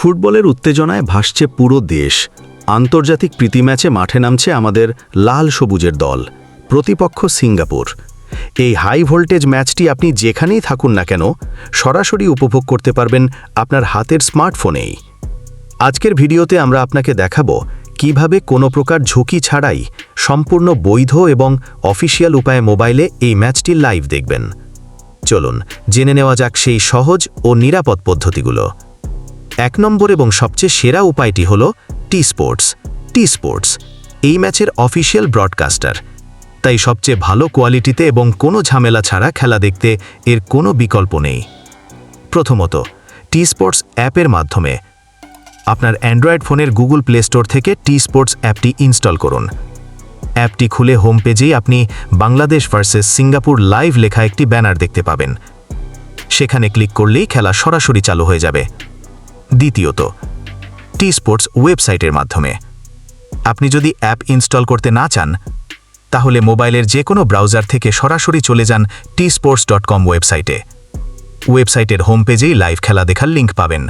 ফুটবলের উত্তেজনায় ভাসছে পুরো দেশ। আন্তর্জাতিক প্রীতি ম্যাচে মাঠে নামছে আমাদের লাল সবুজের দল, প্রতিপক্ষ সিঙ্গাপুর। এই হাই ভোল্টেজ ম্যাচটি আপনি যেখানেই থাকুন না কেন সরাসরি উপভোগ করতে পারবেন আপনার হাতের স্মার্টফোনেই। আজকের ভিডিওতে আমরা আপনাকে দেখাবো কিভাবে কোনো প্রকার ঝুঁকি ছাড়াই সম্পূর্ণ বৈধ এবং অফিসিয়াল উপায়ে মোবাইলে এই ম্যাচটি লাইভ দেখবেন। চলুন জেনে নেওয়া যাক সেই সহজ ও নিরাপদ পদ্ধতিগুলো। 1 নম্বর এবং সবচেয়ে সেরা উপায়টি হল টি স্পোর্টস। এই ম্যাচের অফিসিয়াল ব্রডকাস্টার, তাই সবচেয়ে ভালো কোয়ালিটিতে এবং কোনো ঝামেলা ছাড়া খেলা দেখতে এর কোনো বিকল্প নেই। প্রথমত, টি স্পোর্টস অ্যাপের মাধ্যমে আপনার অ্যান্ড্রয়েড ফোনের গুগল প্লে স্টোর থেকে টি স্পোর্টস অ্যাপটি ইনস্টল করুন। অ্যাপটি খুলে হোম পেজেই আপনি বাংলাদেশ ভার্সেস সিঙ্গাপুর লাইভ লেখা একটি ব্যানার দেখতে পাবেন। সেখানে ক্লিক করলেই খেলা সরাসরি চালু হয়ে যাবে। দ্বিতীয়ত, টি স্পোর্টস ওয়েবসাইটের মাধ্যমে আপনি যদি অ্যাপ ইনস্টল করতে না চান, তাহলে মোবাইলের যে কোনো ব্রাউজার থেকে সরাসরি চলে যান tsports.com ওয়েবসাইটে। ওয়েবসাইটের হোম পেজেই লাইভ খেলা দেখার লিঙ্ক পাবেন।